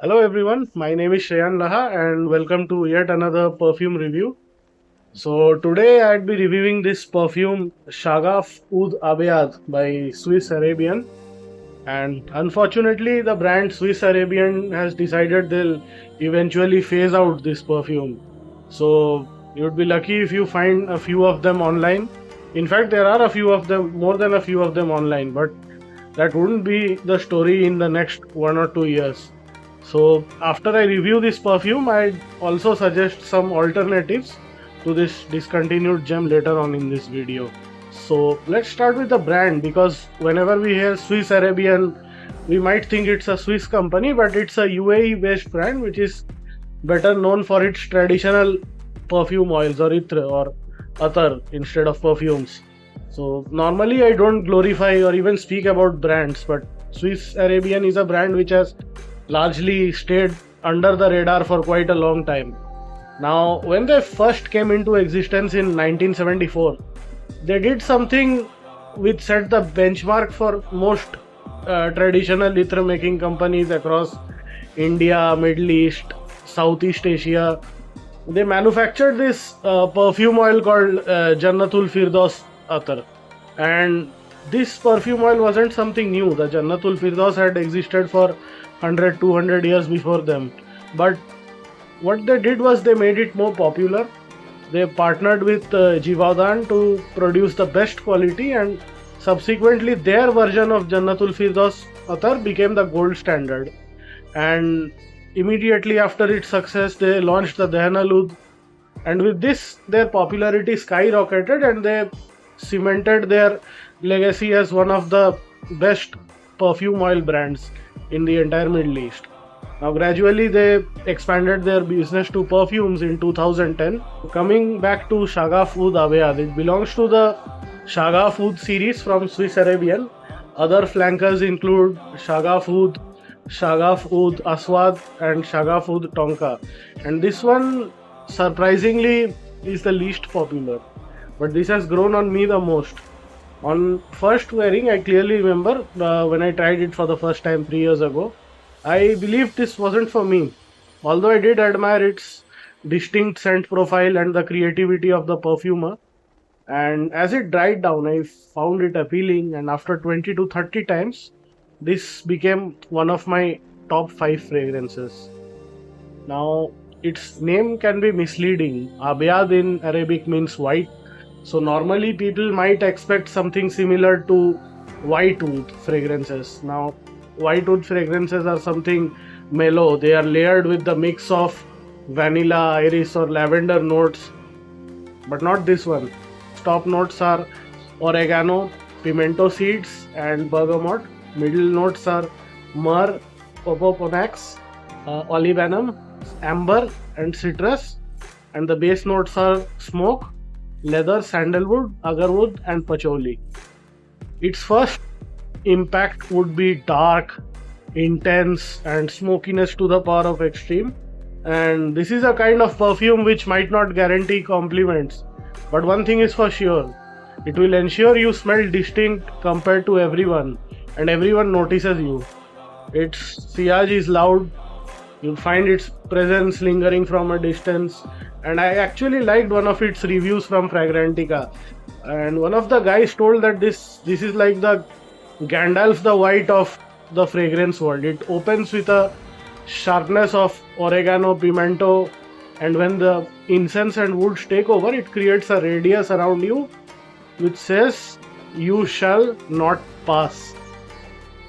Hello everyone, my name is Shayan Laha and welcome to yet another perfume review. So today I'd be reviewing this perfume Shagaf Oud Abayad by Swiss Arabian, and unfortunately the brand Swiss Arabian has decided they'll eventually phase out this perfume. So you'd be lucky if you find a few of them online. In fact, there are a few of them, more than a few of them online, but that wouldn't be the story in the next 1 or 2 years. So after I review this perfume, I'd also suggest some alternatives to this discontinued gem later on in this video. So let's start with the brand, because whenever we hear Swiss Arabian, we might think it's a Swiss company, but it's a UAE based brand which is better known for its traditional perfume oils, or itr or atar instead of perfumes. So normally I don't glorify or even speak about brands, but Swiss Arabian is a brand which has largely stayed under the radar for quite a long time. Now, when they first came into existence in 1974, they did something which set the benchmark for most traditional litre making companies across India, Middle East, Southeast Asia. They manufactured this perfume oil called Jannatul Firdaus Atar, and this perfume oil wasn't something new. The Jannatul Firdaus had existed for 100 200 years before them, but what they did was they made it more popular. They partnered with Givaudan to produce the best quality, and subsequently their version of Jannatul Firdaus Atar became the gold standard. And immediately after its success, they launched the Dehna Oud, and with this their popularity skyrocketed and they cemented their legacy as one of the best perfume oil brands in the entire Middle East. Now, gradually, they expanded their business to perfumes in 2010. Coming back to Shagaf Oud Abayad, it belongs to the Shagaf Oud series from Swiss Arabian. Other flankers include Shagaf Oud, Shagaf Oud Aswad, and Shagaf Oud Tonka. And this one, surprisingly, is the least popular. But this has grown on me the most. On first wearing, I clearly remember when I tried it for the first time 3 years ago. I believed this wasn't for me, although I did admire its distinct scent profile and the creativity of the perfumer. And as it dried down, I found it appealing, and after 20 to 30 times, this became one of my top 5 fragrances. Now, its name can be misleading. Abyad in Arabic means white, so normally people might expect something similar to white oud fragrances. Now, white oud fragrances are something mellow. They are layered with the mix of vanilla, iris or lavender notes, but not this one. Top notes are oregano, pimento seeds and bergamot. Middle notes are myrrh, opoponax, olibanum, amber and citrus, and the base notes are smoke, leather, sandalwood, agarwood and patchouli. Its first impact would be dark, intense and smokiness to the power of extreme. And this is a kind of perfume which might not guarantee compliments, but one thing is for sure, it will ensure you smell distinct compared to everyone, and everyone notices you. Its sillage is loud, you'll find its presence lingering from a distance. And I actually liked one of its reviews from Fragrantica, and one of the guys told that this is like the Gandalf the White of the fragrance world. It opens with a sharpness of oregano, pimento, and when the incense and woods take over, it creates a radius around you which says, "You shall not pass."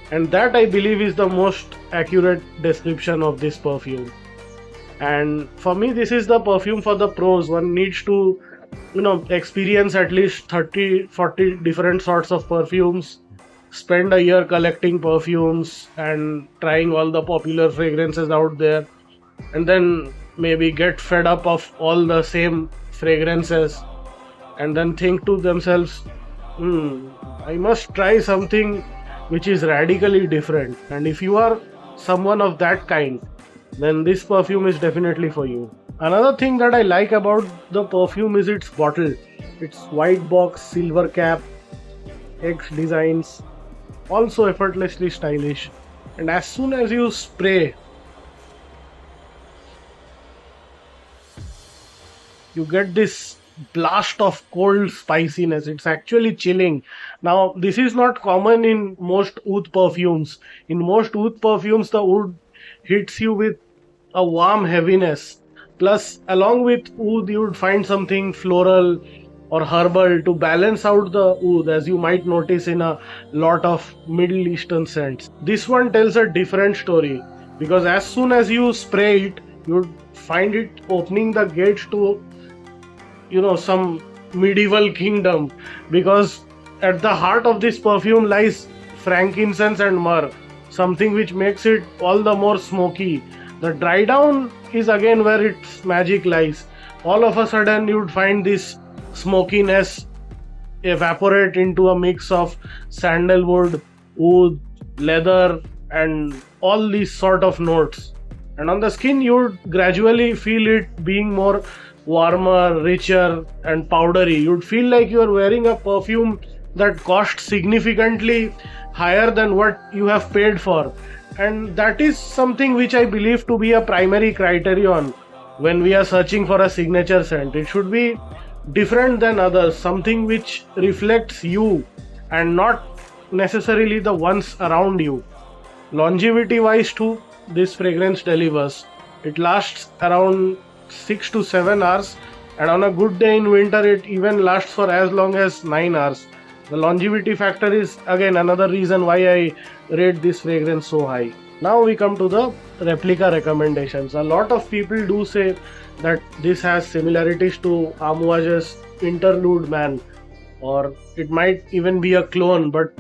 And that, I believe, is the most accurate description of this perfume. And for me, this is the perfume for the pros. One needs to, experience at least 30-40 different sorts of perfumes, spend a year collecting perfumes and trying all the popular fragrances out there, and then maybe get fed up of all the same fragrances, and then think to themselves, I must try something which is radically different. And if you are someone of that kind, then this perfume is definitely for you. Another thing that I like about the perfume is its bottle. Its white box, silver cap, X designs, also effortlessly stylish. And as soon as you spray, you get this blast of cold spiciness. It's actually chilling. Now, this is not common in most oud perfumes. In most oud perfumes, the oud hits you with a warm heaviness. Plus, along with oud, you would find something floral or herbal to balance out the oud, as you might notice in a lot of Middle Eastern scents. This one tells a different story because as soon as you spray it, you'd find it opening the gates to, some medieval kingdom, because at the heart of this perfume lies frankincense and myrrh, something which makes it all the more smoky. The dry down is again where its magic lies. All of a sudden you'd find this smokiness evaporate into a mix of sandalwood, oud, leather, and all these sort of notes. And on the skin, you would gradually feel it being more warmer, richer, and powdery. You'd feel like you're wearing a perfume that cost significantly higher than what you have paid for. And that is something which I believe to be a primary criterion when we are searching for a signature scent. It should be different than others, something which reflects you and not necessarily the ones around you. Longevity wise too, this fragrance delivers. It lasts around 6 to 7 hours, and on a good day in winter it even lasts for as long as 9 hours. The longevity factor is again another reason why I rate this fragrance so high. Now we come to the replica recommendations. A lot of people do say that this has similarities to Amouage's Interlude Man, or it might even be a clone, but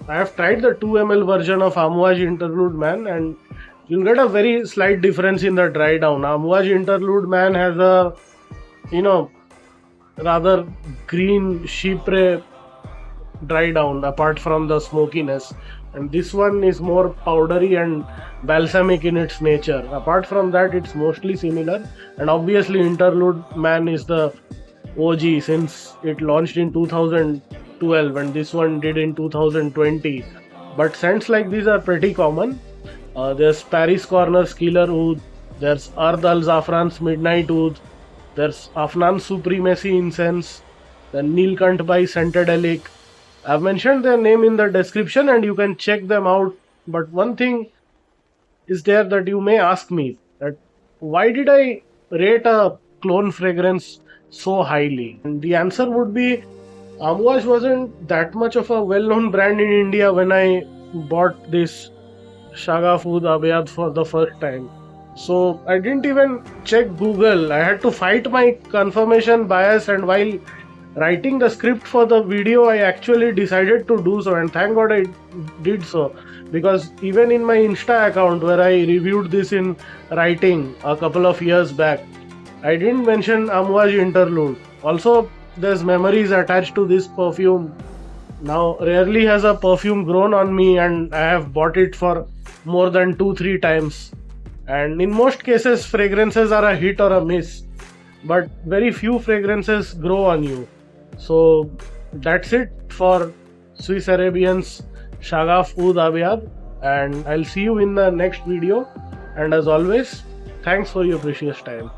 I have tried the 2 ml version of Amouage Interlude Man and you'll get a very slight difference in the dry down. Amouage Interlude Man has a, rather green chypre dry down apart from the smokiness, and this one is more powdery and balsamic in its nature. Apart from that, it's mostly similar, and obviously Interlude Man is the OG since it launched in 2012 and this one did in 2020. But scents like these are pretty common. There's Paris Corner's Killer Oud, there's Ard Al Zafran's Midnight Oud, there's Afnan Supremacy Incense, then Neelkant by Scentadelic. I've mentioned their name in the description and you can check them out. But one thing is there that you may ask me, that why did I rate a clone fragrance so highly? And the answer would be, Amouage wasn't that much of a well-known brand in India when I bought this Shagaf Oud Abayad for the first time. So I didn't even check Google. I had to fight my confirmation bias, and while writing the script for the video, I actually decided to do so, and thank God I did so, because even in my Insta account where I reviewed this in writing a couple of years back, I didn't mention Amouage Interlude. Also, there's memories attached to this perfume. Now, rarely has a perfume grown on me and I have bought it for more than 2-3 times. And in most cases, fragrances are a hit or a miss, but very few fragrances grow on you. So that's it for Swiss Arabian's Shagaf Oud Abayad, and I'll see you in the next video. And as always, thanks for your precious time.